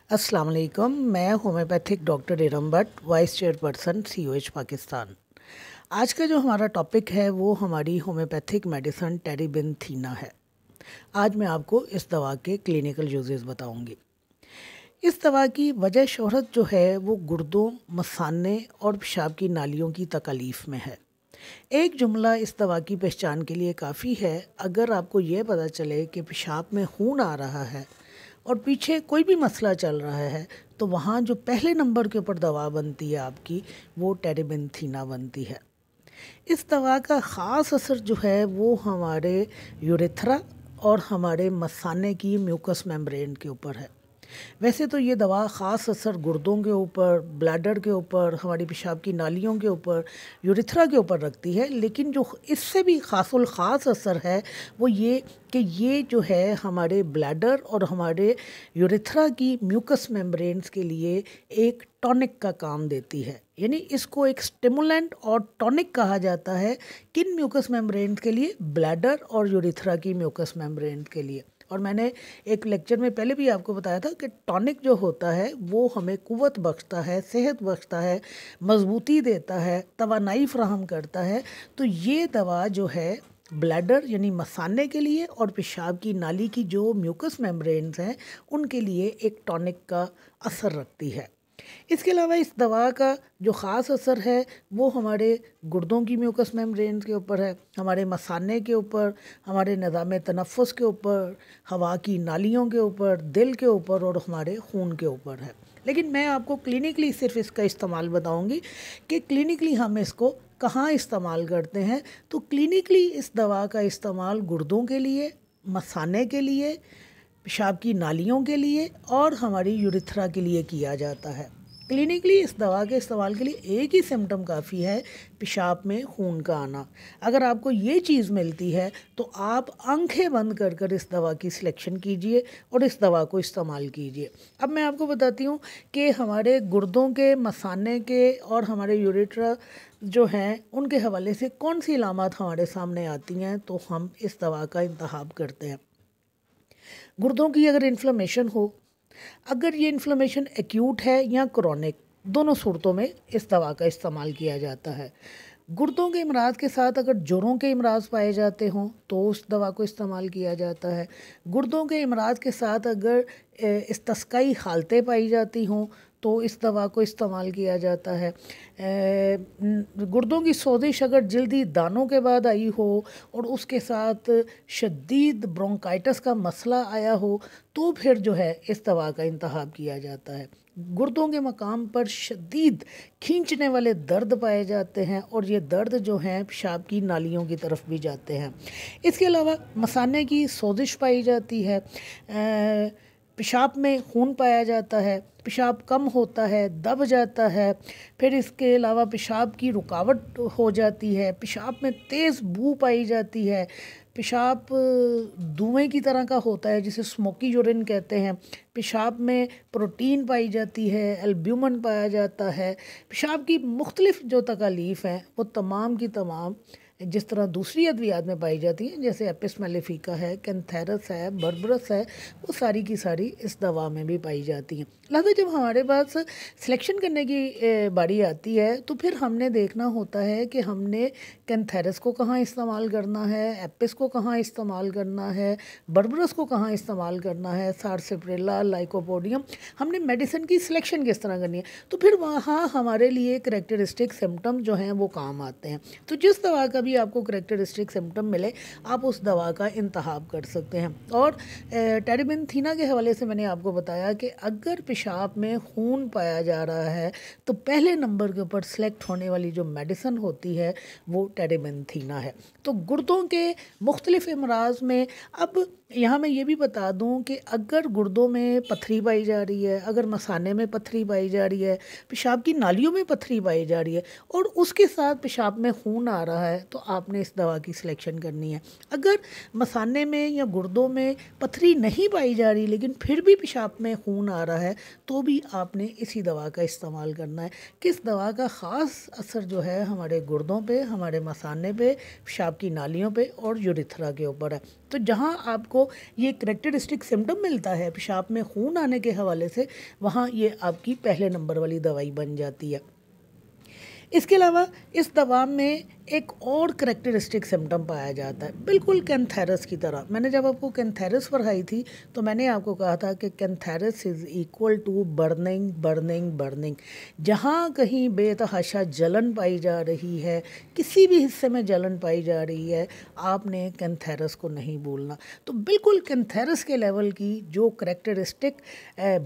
अस्सलाम वालेकुम। मैं homeopathic doctor Iram Bhatt, vice chairperson COH Pakistan. आज का जो हमारा टॉपिक है वो हमारी होम्योपैथिक मेडिसिन टेरीबिनथीना है। आज मैं आपको इस दवा के क्लिनिकल यूजेस बताऊंगी। इस दवा की वजह शोहरत जो है वो गुर्दों, मसाने और पेशाब की नालियों की तकलीफ़ में है। एक जुमला इस दवा की पहचान के लिए काफ़ी है। अगर आपको ये पता चले कि पेशाब में खून आ रहा है और पीछे कोई भी मसला चल रहा है, तो वहाँ जो पहले नंबर के ऊपर दवा बनती है आपकी, वो टेरीबिनथीना बनती है। इस दवा का ख़ास असर जो है वो हमारे यूरेथ्रा और हमारे मसाने की म्यूकस मेम्ब्रेन के ऊपर है। वैसे तो ये दवा ख़ास असर गुर्दों के ऊपर, ब्लैडर के ऊपर, हमारी पेशाब की नालियों के ऊपर, यूरेथ्रा के ऊपर रखती है, लेकिन जो इससे भी ख़ासुल ख़ास असर है वो ये कि ये जो है हमारे ब्लैडर और हमारे यूरेथ्रा की म्यूकस मेम्ब्रेन्स के लिए एक टॉनिक का काम देती है। यानी इसको एक स्टिमुलेंट और टॉनिक कहा जाता है। किन म्यूकस मेम्ब्रेन्स के लिए? ब्लैडर और यूरेथ्रा की म्यूकस मेम्ब्रेन्स के लिए। और मैंने एक लेक्चर में पहले भी आपको बताया था कि टॉनिक जो होता है वो हमें क़ुव्वत बख्शता है, सेहत बख्शता है, मजबूती देता है, तवानाई फ़राहम करता है। तो ये दवा जो है ब्लैडर यानी मसाने के लिए और पेशाब की नाली की जो म्यूकस मेम्ब्रेन्स हैं उनके लिए एक टॉनिक का असर रखती है। इसके अलावा इस दवा का जो ख़ास असर है वो हमारे गुर्दों की म्यूकस मेम्ब्रेन्स के ऊपर है, हमारे मसाने के ऊपर, हमारे निज़ाम तनफ़ुस के ऊपर, हवा की नालियों के ऊपर, दिल के ऊपर और हमारे खून के ऊपर है। लेकिन मैं आपको क्लिनिकली सिर्फ इसका इस्तेमाल बताऊंगी कि क्लिनिकली हम इसको कहाँ इस्तेमाल करते हैं। तो क्लिनिकली इस दवा का इस्तेमाल गुर्दों के लिए, मसाने के लिए, पेशाब की नालियों के लिए और हमारी यूरेथ्रा के लिए किया जाता है। क्लिनिकली इस दवा के इस्तेमाल के लिए एक ही सिम्टम काफ़ी है, पेशाब में खून का आना। अगर आपको ये चीज़ मिलती है तो आप आंखें बंद कर कर इस दवा की सिलेक्शन कीजिए और इस दवा को इस्तेमाल कीजिए। अब मैं आपको बताती हूँ कि हमारे गुर्दों के, मसाने के और हमारे यूरेथ्रा जो हैं उनके हवाले से कौन सी अलामत हमारे सामने आती हैं तो हम इस दवा का इंतखाब करते हैं। गुर्दों की अगर इन्फ्लेमेशन हो, अगर ये इन्फ्लेमेशन एक्यूट है या क्रोनिक, दोनों सूरतों में इस दवा का इस्तेमाल किया जाता है। गुर्दों के अमराज के साथ अगर जोड़ों के अमराज पाए जाते हों तो उस दवा को इस्तेमाल किया जाता है। गुर्दों के अमराज के साथ अगर इस्तस्काई हालतें पाई जाती हों तो इस दवा को इस्तेमाल किया जाता है। गुर्दों की सोजिश अगर जल्दी दानों के बाद आई हो और उसके साथ शदीद ब्रोंकाइटिस का मसला आया हो तो फिर जो है इस दवा का इंतखाब किया जाता है। गुर्दों के मकाम पर शदीद खींचने वाले दर्द पाए जाते हैं और ये दर्द जो हैं पेशाब की नालियों की तरफ भी जाते हैं। इसके अलावा मसाने की सोजिश पाई जाती है, पेशाब में खून पाया जाता है, पेशाब कम होता है, दब जाता है। फिर इसके अलावा पेशाब की रुकावट हो जाती है, पेशाब में तेज़ बू पाई जाती है, पेशाब धुएं की तरह का होता है जिसे स्मोकी यूरिन कहते हैं। पेशाब में प्रोटीन पाई जाती है, एल्ब्यूमिन पाया जाता है। पेशाब की मुख्तलिफ जो तकालीफ़ हैं वो तमाम की तमाम जिस तरह दूसरी अद्वियात में पाई जाती हैं, जैसे एपिस मेलिफिका है, कैंथेरस है, बर्बरस है, वो सारी की सारी इस दवा में भी पाई जाती हैं। लिहाजा जब हमारे पास सिलेक्शन करने की बारी आती है तो फिर हमने देखना होता है कि हमने कैंथेरस को कहाँ इस्तेमाल करना है, एपिस को कहाँ इस्तेमाल करना है, बर्बरस को कहाँ इस्तेमाल करना है, सारसिप्रेला, लाइकोपोडियम, हमने मेडिसिन की सिलेक्शन किस तरह करनी है। तो फिर वहाँ हमारे लिए करेक्टरिस्टिक सिम्टम जो हैं वो काम आते हैं। तो जिस दवा का भी आपको करेक्टरिस्टिक सिम्टम मिले आप उस दवा का इंतखाब कर सकते हैं। और टेरीबिनथीना के हवाले से मैंने आपको बताया कि अगर पेशाब में खून पाया जा रहा है तो पहले नंबर के ऊपर सेलेक्ट होने वाली जो मेडिसिन होती है वो टेरीबिनथीना है। तो गुर्दों के मुख्तलिफ अमराज में, अब यहाँ मैं ये भी बता दूँ कि अगर गुर्दों में पथरी पाई जा रही है, अगर मसाने में पथरी पाई जा रही है, पेशाब की नालियों में पथरी पाई जा रही है और उसके साथ पेशाब में खून आ रहा है तो आपने इस दवा की सिलेक्शन करनी है। अगर मसाने में या गुर्दों में पथरी नहीं पाई जा रही लेकिन फिर भी पेशाब में खून आ रहा है तो भी आपने इसी दवा का इस्तेमाल करना है। किस दवा का ख़ास असर जो है हमारे गुर्दों पे, हमारे मसाने पे, पेशाब की नालियों पे और यूरेथ्रा के ऊपर है। तो तो जहाँ आपको ये करेक्टरिस्टिक सिम्टम मिलता है पेशाब में खून आने के हवाले से, वहाँ ये आपकी पहले नंबर वाली दवाई बन जाती है। इसके अलावा इस दवा में एक और करेक्टरिस्टिक सिम्टम पाया जाता है, बिल्कुल कैंथेरस की तरह। मैंने जब आपको कैंथेरस पढ़ाई थी तो मैंने आपको कहा था कि cantharis is equal to burning burning burning. जहाँ कहीं बेतहाशा जलन पाई जा रही है, किसी भी हिस्से में जलन पाई जा रही है, आपने कैंथेरस को नहीं भूलना। तो बिल्कुल कैंथेरस के लेवल की जो करेक्टरिस्टिक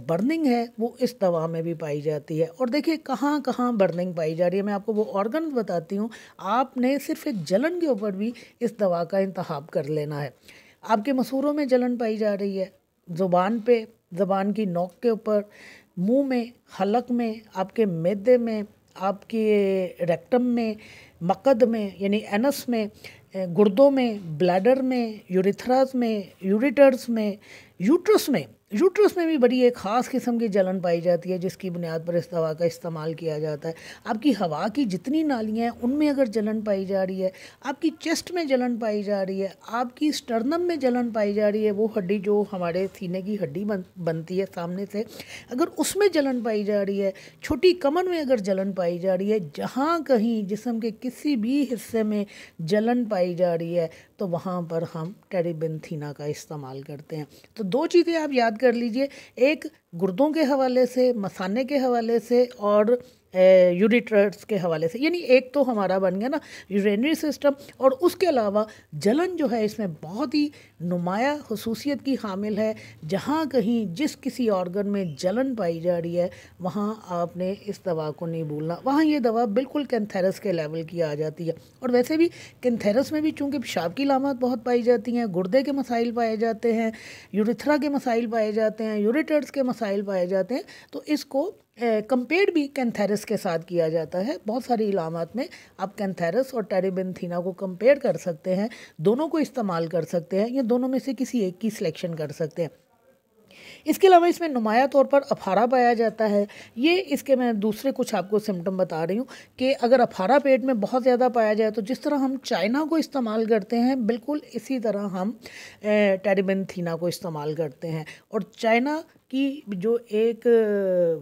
बर्निंग है वो इस दवा में भी पाई जाती है। और देखिए कहाँ कहाँ बर्निंग पाई जा रही है, मैं आपको वो ऑर्गन बताती हूँ। आपने सिर्फ एक जलन के ऊपर भी इस दवा का इंतखाब कर लेना है। आपके मसूड़ों में जलन पाई जा रही है, ज़ुबान पे, ज़ुबान की नोक के ऊपर, मुंह में, हलक में, आपके मैदे में, आपके रेक्टम में, मकद में यानी एनस में, गुर्दों में, ब्लैडर में, यूरिथ्रास में, यूरिटर्स में, यूट्रस में भी बड़ी एक ख़ास किस्म की जलन पाई जाती है जिसकी बुनियाद पर इस दवा का इस्तेमाल किया जाता है। आपकी हवा की जितनी नालियाँ हैं उनमें अगर जलन पाई जा रही है, आपकी चेस्ट में जलन पाई जा रही है, आपकी स्टर्नम में जलन पाई जा रही है, वो हड्डी जो हमारे सीने की हड्डी बनती है सामने से, अगर उसमें जलन पाई जा रही है, छोटी कमर में अगर जलन पाई जा रही है, जहाँ कहीं जिस्म के किसी भी हिस्से में जलन पाई जा रही है, तो वहाँ पर हम टेरिबेंथीना का इस्तेमाल करते हैं। तो दो चीज़ें आप याद कर लीजिए, एक गुर्दों के हवाले से, मसाने के हवाले से और यूरिट्रस के हवाले से। यानी एक तो हमारा बन गया ना यूरेनरी सिस्टम, और उसके अलावा जलन जो है इसमें बहुत ही नुमाया खसूसियत की हामिल है। जहाँ कहीं जिस किसी ऑर्गन में जलन पाई जा रही है वहाँ आपने इस दवा को नहीं भूलना। वहाँ ये दवा बिल्कुल कैंथेरस के लेवल की आ जाती है। और वैसे भी कैंथेरस में भी चूँकि पेशाब की लामत बहुत पाई जाती हैं, गुर्दे के मसाइल पाए जाते हैं, यूरिथ्रा के मसाइल पाए जाते हैं, यूरिटर्स के मसाइल पाए जाते हैं, तो इसको कंपेयर भी कैंथेरस के साथ किया जाता है। बहुत सारी इलामात में आप कैंथेरस और टेरिबेंथीना को कंपेयर कर सकते हैं, दोनों को इस्तेमाल कर सकते हैं या दोनों में से किसी एक की सिलेक्शन कर सकते हैं। इसके अलावा इसमें नुमाया तौर पर अफारा पाया जाता है। ये इसके मैं दूसरे कुछ आपको सिम्टम बता रही हूँ कि अगर अफारा पेट में बहुत ज़्यादा पाया जाए तो जिस तरह हम चाइना को इस्तेमाल करते हैं बिल्कुल इसी तरह हम टेरिबेंथीना को इस्तेमाल करते हैं। और चाइना की जो एक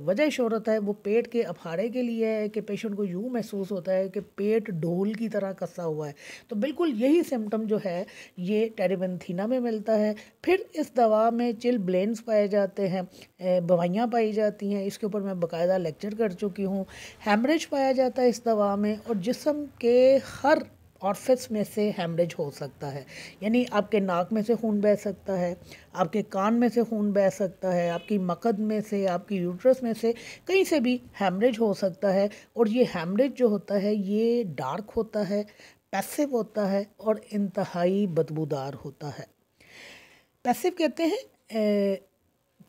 वजह शोहरत है वो पेट के अफारे के लिए है कि पेशेंट को यूँ महसूस होता है कि पेट ढोल की तरह कसा हुआ है। तो बिल्कुल यही सिम्टम जो है ये टेरिबेंथीना में मिलता है। फिर इस दवा में चिलब्लेन्स पाए जाते हैं, दवाइयाँ पाई जाती हैं, इसके ऊपर मैं बाकायदा लेक्चर कर चुकी हूँ। हैमरेज पाया जाता है इस दवा में, और जिस्म के हर ऑर्फिस में से हैमरेज हो सकता है। यानी आपके नाक में से खून बह सकता है, आपके कान में से खून बह सकता है, आपकी मकद में से, आपकी यूट्रस में से, कहीं से भी हैमरेज हो सकता है। और ये हैमरेज जो होता है ये डार्क होता है, पैसिव होता है और इंतहाई बदबूदार होता है। पैसिव कहते हैं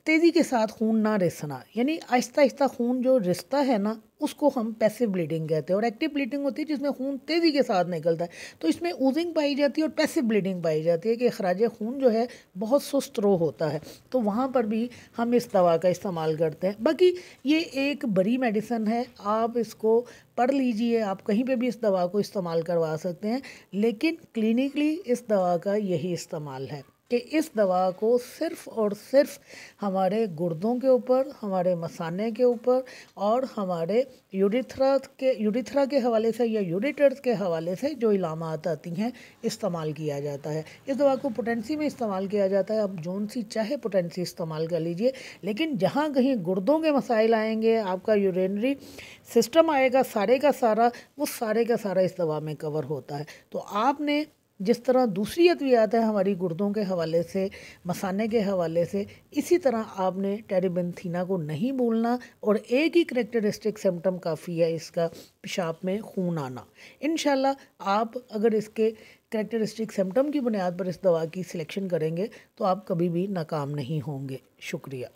तेज़ी के साथ खून ना रिसना, यानी आहिस्ता आहिस्ता खून जो रिसता है ना उसको हम पैसिव ब्लीडिंग कहते हैं। और एक्टिव ब्लीडिंग होती है जिसमें खून तेज़ी के साथ निकलता है, तो इसमें ऊजिंग पाई जाती है और पैसिव ब्लीडिंग पाई जाती है कि अखराज खून जो है बहुत सुस्त रो होता है। तो वहाँ पर भी हम इस दवा का इस्तेमाल करते हैं। बाकी ये एक बड़ी मेडिसन है, आप इसको पढ़ लीजिए, आप कहीं पे भी इस दवा को इस्तेमाल करवा सकते हैं, लेकिन क्लिनिकली इस दवा का यही इस्तेमाल है कि इस दवा को सिर्फ़ और सिर्फ हमारे गुर्दों के ऊपर, हमारे मसाने के ऊपर और हमारे यूरिथ्रा के हवाले से या यूरिटर्स के हवाले से जो इलामात आती हैं इस्तेमाल किया जाता है। इस दवा को पोटेंसी में इस्तेमाल किया जाता है, आप जोन सी चाहे पोटेंसी इस्तेमाल कर लीजिए, लेकिन जहाँ कहीं गुर्दों के मसाइल आएंगे, आपका यूरिनरी सिस्टम आएगा सारे का सारा, वो सारे का सारा इस दवा में कवर होता है। तो आपने जिस तरह दूसरी अद्वियात है हमारी गुर्दों के हवाले से, मसाने के हवाले से, इसी तरह आपने टेरिबेंथीना को नहीं भूलना। और एक ही करेक्टरिस्टिक सिम्टम काफ़ी है इसका, पेशाब में खून आना। इंशाल्लाह आप अगर इसके करेक्टरिस्टिक सिम्टम की बुनियाद पर इस दवा की सिलेक्शन करेंगे तो आप कभी भी नाकाम नहीं होंगे। शुक्रिया।